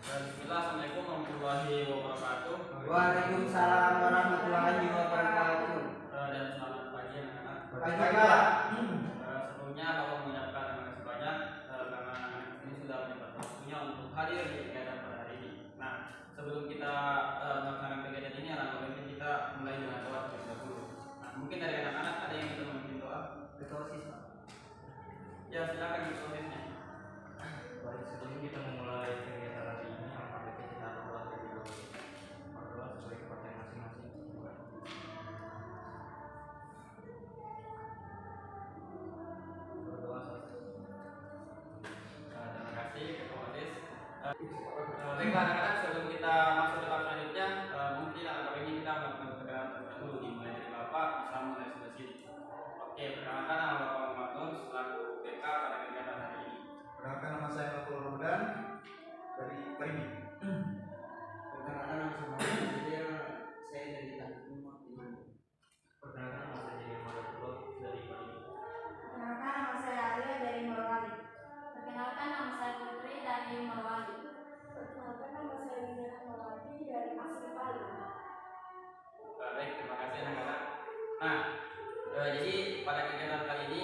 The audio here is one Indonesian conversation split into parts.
Bismillah, assalamualaikum warahmatullahi wabarakatuh. Waalaikumsalam warahmatullahi wabarakatuh. Dan selamat pagi anak-anak. Pagi Pak. Sebelumnya Bapak mengucapkan terima kasih banyak karena anak-anak ini sudah menyempatkan waktunya untuk hadir di kegiatan pada hari ini. Nah, sebelum kita melaksanakan kegiatan ini, alangkah baiknya kita mulai dengan doa terlebih dahulu. Nah, mungkin dari anak-anak ada yang bisa memimpin doa? Ketua Pak. Ya, silakan prosesnya. Baik, sebelum kita memulai kegiatan hari ini, alangkah baiknya kita berdoa terlebih dahulu. Berdoa sesuai kepercayaan masing-masing. Berdoa Terima kasih Ketua Majelis. Baiklah anak-anak, sebelum kita masuk ke tahap selanjutnya, mungkin alangkah baiknya kita melakukan perkenalan terlebih dahulu, dimulai dari Bapak bisa mulai sebelah sini. Oke, perkenalkan nama Bapak Muhammad Nur selaku BK pada kegiatan hari ini. Perkenalkan, nama saya Nurul Ramadan dari Parimi. Perkenalkan nama saya saya dari Tanjung. perkenalkan nama saya jadi Madapullah dari Bali. Perkenalkan nama saya Arya dari Morowali. Perkenalkan nama saya Putri dari Morowali. Perkenalkan nama saya Wina Morowali dari Asli Bali. Baik, terima kasih anak-anak. Nah, jadi pada kegiatan kali ini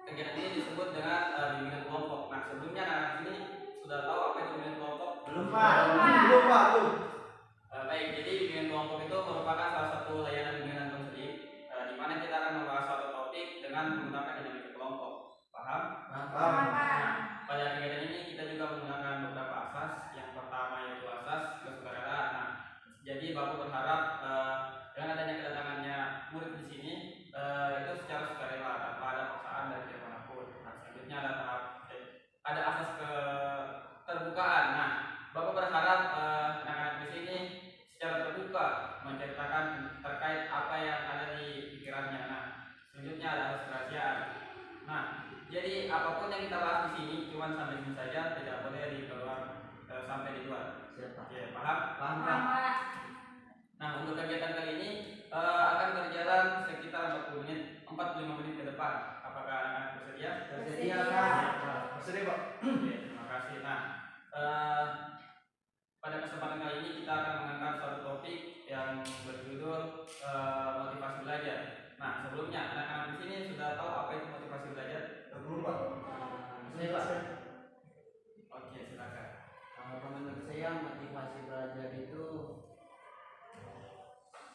kegiatan ini disebut dengan bimbingan kelompok. Nah, sebelumnya anak-anak ini sudah tahu apa itu bimbingan kelompok? Belum Pak. Belum Pak. Baik, jadi bimbingan kelompok itu merupakan salah satu layanan bimbingan tersendiri di mana kita akan membahas suatu topik dengan menggunakan dinamika kelompok. Paham? Paham. Nah, pada kegiatan ini kita juga menggunakan beberapa asas. Yang pertama yaitu asas kesukarela. Nah, jadi Bapak berharap dengan adanya kedatangannya murid di sini itu secara sukarela tanpa ada paksaan dari pihak manapun. Nah, selanjutnya ada tahap ada asas keterbukaan. Nah, Bapak berharap anak-anak di sini secara terbuka menceritakan terkait apa yang ada di pikirannya. Nah, selanjutnya ada asas kerahasiaan. Nah, jadi apapun yang kita bahas di sini cuma sampai sini saja, tidak boleh di keluar sampai di luar. Siapa? Oke, paham? Paham Pak. Pak. Nah, untuk kegiatan kali ini akan berjalan sekitar 40 menit, 45 menit ke depan. Apakah anak-anak bersedia? Bersedia Pak. Bersedia Pak. Oke, terima kasih. Nah, pada kesempatan kali ini kita akan mengangkat suatu topik yang berjudul motivasi belajar. Nah, sebelumnya anak-anak di sini sudah tahu apa itu motivasi belajar? Belum Pak. Saya Pak. Oke, silakan. Kalau menurut saya motivasi belajar itu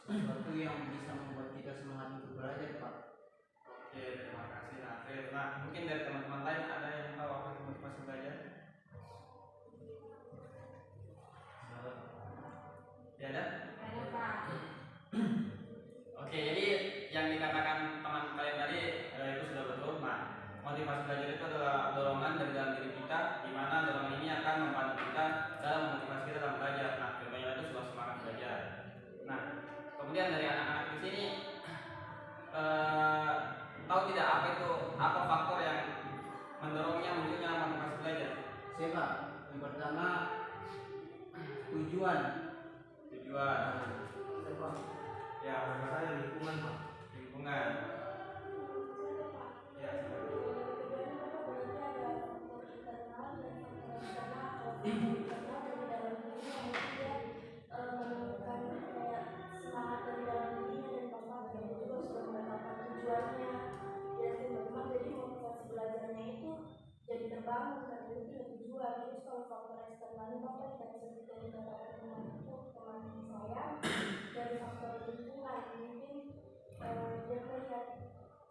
sesuatu yang bisa membuat kita semangat untuk belajar Pak. Oke, terima kasih Natril. Nah, mungkin dari teman-teman lain ada yang tahu apa itu motivasi belajar? Ya ada? Ada Pak. Oke, jadi yang dikatakan teman kalian tadi itu sudah betul. Nah, motivasi belajar itu adalah dorongan dari dalam diri kita, di mana dorongan ini akan membantu kita dalam memotivasi kita dalam belajar. Nah, contohnya itu sebuah semangat belajar. Nah, kemudian dari anak-anak di sini tahu tidak apa faktor yang mendorongnya munculnya motivasi belajar? Saya Pak. Yang pertama tujuan. Saya Pak. Ya, Nama saya lingkungan Pak. lingkungan. Ya, terbangun karena itu punya tujuan. Terus kalau faktor eksternalnya Bapak tidak bisa dikatakan teman saya dari faktor lingkungan mungkin dia melihat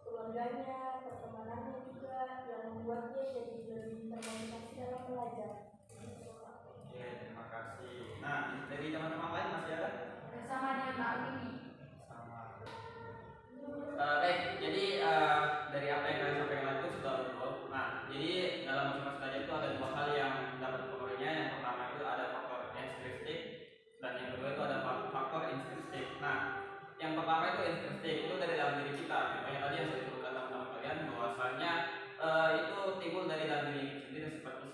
keluarganya, pertemanannya juga yang membuat dia jadi lebih termotivasi dalam belajar. oke, terima kasih. Nah, dari teman-teman lain masih ada? Bersama dengan Mbak Wini. Sama. Baik, jadi dari apa yang kalian sampaikan itu sudah betul. Nah, jadi dalam motivasi belajar itu ada dua hal yang dapat mempengaruhinya. Yang pertama itu ada faktor ekstrinsik dan yang kedua itu ada faktor intrinsik. Nah, yang pertama itu intrinsik, itu dari dalam diri kita. Contohnya tadi yang saya sebutkan teman-teman kalian bahwasanya itu timbul dari dalam diri kita sendiri seperti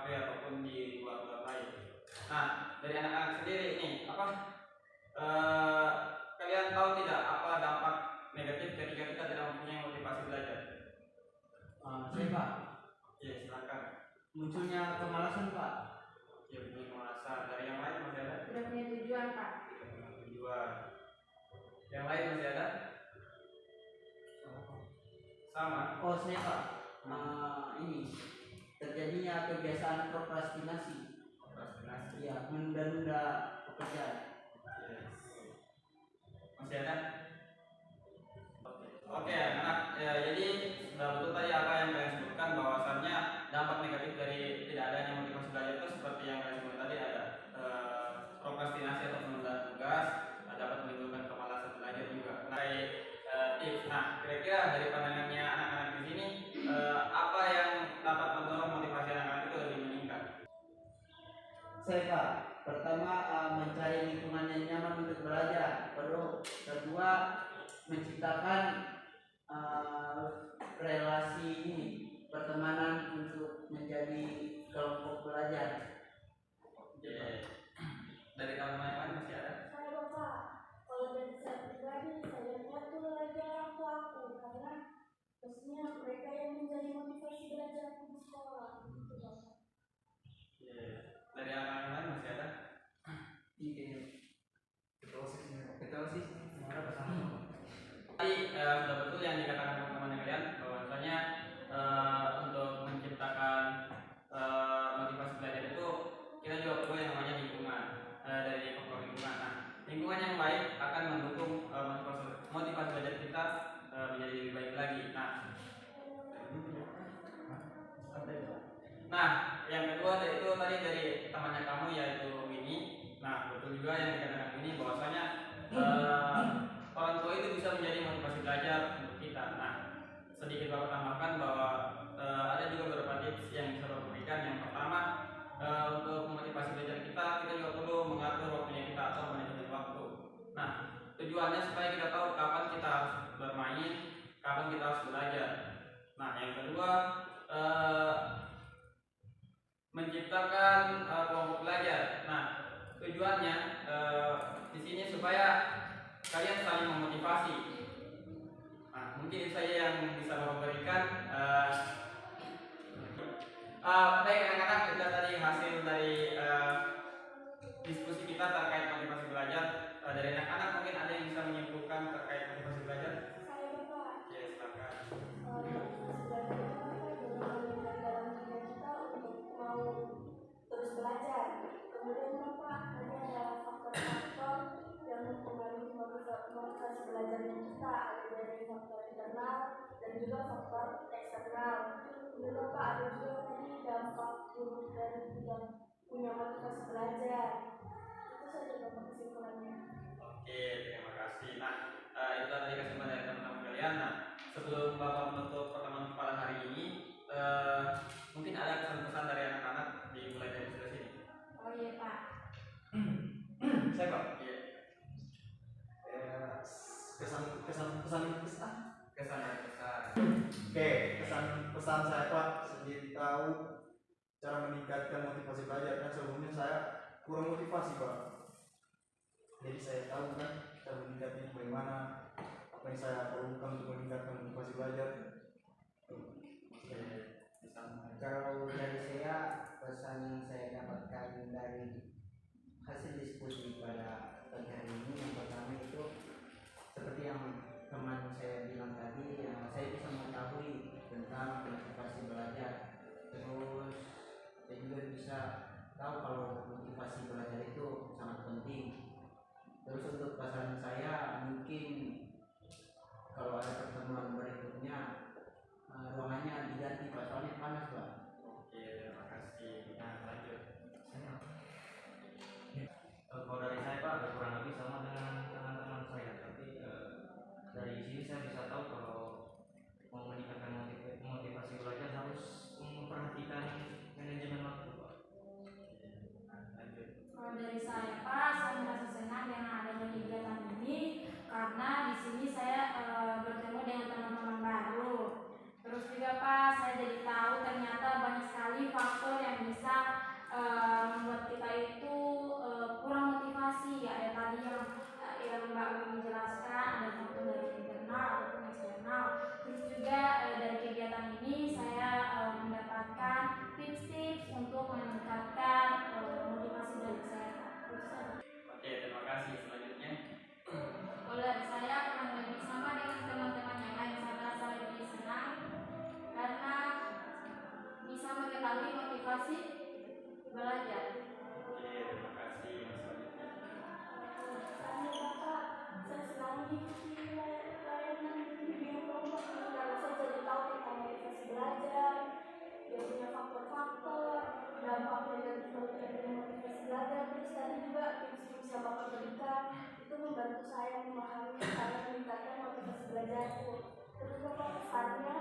kafe ataupun di luar lain. Nah, dari anak-anak sendiri ini kalian tahu tidak apa dampak negatif ketika kita tidak mempunyai motivasi belajar? Saya Pak, Oke, silakan. munculnya kemalasan Pak. Ya, punya kemalasan. Dari yang lain masih ada? Udah punya tujuan Pak. Tidak punya tujuan. Yang lain masih ada? Sama. Oh saya Pak, ini terjadinya kebiasaan prokrastinasi. Prokrastinasi. Iya, menunda-nunda pekerjaan. Yes. Masih ada? Oke, anak. Ya, jadi sudah betul tadi apa yang kalian sebutkan bahwasannya dampak negatif dari tidak adanya motivasi belajar itu seperti yang kalian sebutkan tadi ada prokrastinasi atau penundaan tugas, dapat menimbulkan kemalasan belajar juga. Nah, tips. Nah, kira-kira dari pandangannya anak-anak di sini apa yang dapat mendorong motivasi anak-anak itu lebih meningkat? Saya Pak, pertama mencari lingkungan yang nyaman untuk belajar. Kedua, menciptakan relasi ini, pertemanan untuk menjadi kelompok belajar. Oke. Dari teman-teman yang lain masih ada? Saya Bapak, kalau dari saya pribadi, saya lihat tuh lagi orang tua aku karena maksudnya mereka yang menjadi motivasi belajar aku di sekolah. Gitu Bapak. Oke. Dari anak yang lain masih ada? Iya, Ketua OSIS-nya. kita sih Semuanya bersama. Tadi sudah betul yang dikatakan teman-teman kalian bahwasanya untuk menciptakan motivasi belajar itu kita juga perlu yang namanya lingkungan dari faktor lingkungan. Nah, lingkungan yang baik akan mendukung motivasi belajar kita menjadi lebih baik lagi. Nah, yang kedua itu tadi dari temannya kamu yaitu Winnie. Nah, betul juga yang dikatakan Winnie bahwasanya orang tua itu bisa menjadi motivasi belajar untuk kita. Nah, sedikit Bapak tambahkan bahwa ada juga beberapa tips yang bisa Bapak berikan. Yang pertama, untuk memotivasi belajar kita juga perlu mengatur waktunya kita atau manajemen waktu. Nah, tujuannya supaya kita tahu kapan kita harus bermain, kapan kita harus belajar. Nah, yang kedua, menciptakan kelompok belajar. Nah, tujuannya di sini supaya kalian saling memotivasi. Nah, mungkin itu saja yang bisa Bapak berikan. Baik anak-anak, itu tadi hasil dari diskusi kita terkait motivasi belajar. Dari anak-anak mungkin ada yang bisa menyimpulkan terkait motivasi belajar? Saya Bapak. Ya, silakan. Motivasi belajar itu apa? Dorongan dari dalam diri kita untuk mau terus belajar. Kemudian Bapak, tadi ada faktor-faktor yang mempengaruhi motivasi belajar kita, ada dari faktor internal dan juga faktor eksternal. Kemudian Bapak ada juga tadi dampak buruk dari tidak punya motivasi belajar. Itu saja Bapak kesimpulannya. Oke, terima kasih. Nah, itu tadi kesimpulan dari teman-teman kalian. Nah, sebelum Bapak menutup pertemuan pada hari ini, mungkin ada pesan-pesan dari anak-anak dimulai dari sebelah sini. Oh iya Pak. Saya Pak. Iya. Kesan Kesan dan pesan. Oke, pesan saya Pak, sendiri tahu cara meningkatkan motivasi belajar. Kan sebelumnya saya kurang motivasi Pak. Jadi saya tahu kan cara meningkatnya bagaimana, apa yang saya perlukan untuk meningkatkan motivasi belajar. Kalau dari saya, pesan yang saya dapatkan dari hasil diskusi pada pagi hari ini, yang pertama itu seperti yang teman saya bilang tadi, saya bisa mengetahui tentang motivasi belajar. Terus saya juga bisa tahu kalau motivasi belajar itu sangat penting. Terus untuk pesan saya, mungkin kalau ada pertemuan berikutnya ruangannya diganti Pak, soalnya panas Pak. Oke, terima kasih. Nah, lanjut. Kalau dari saya Pak, kurang lebih sama dengan teman-teman saya, tapi dari sini saya bisa tahu kalau mau meningkatkan motivasi belajar harus memperhatikan manajemen waktu Pak. Lanjut. Kalau dari saya Pak, saya merasa senang dengan adanya kegiatan ini karena di sini saya bertemu dengan tadi juga tips-tips yang Bapak berikan itu membantu saya memahami saya meningkatkan motivasi belajarku. Terus Bapak pesannya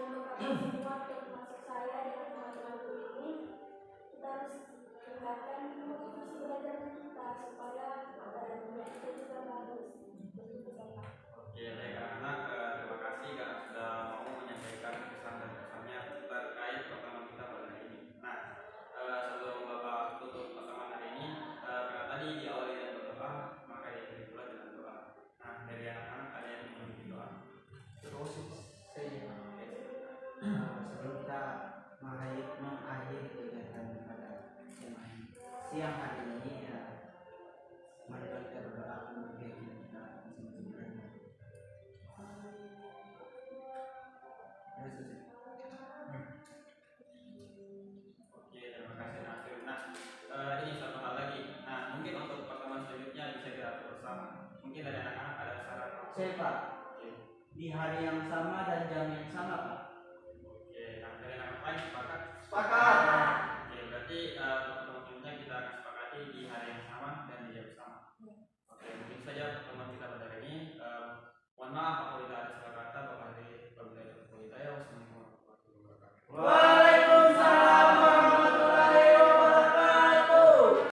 untuk kami semua termasuk saya dan teman-temanku ini kita harus tingkatkan motivasi belajarnya kita supaya materi kita juga bagus. Begitu Bapak. Oke, baik anak-anak, terima kasih karena sudah mau menyampaikan pesan dan pesannya terkait pertemuan kita pada hari ini. Nah, sebelum Bapak tutup pertemuan hari ini, karena tadi diawali dengan berdoa, maka diakhiri pula dengan doa. Nah, dari anak-anak ada yang mau bikin doa? Terus saya sebelum kita mengakhiri kegiatan pada siang hari ini mari kita berdoa untuk kegiatan kita sebenarnya. Oke, terima kasih Nasir. Nah, ini satu hal lagi. Nah, mungkin untuk pertemuan selanjutnya bisa kita atur bersama. Mungkin dari anak-anak ada saran. Saya Pak, Oke, di hari yang sama dan jam yang sama Pak. oke. Nah, dari anak-anak lain sepakat? Sepakat. Oke, berarti pertemuan selanjutnya kita akan sepakati di hari yang sama dan di jam yang sama. Oke, mungkin saja pertemuan kita pada hari ini. Mohon maaf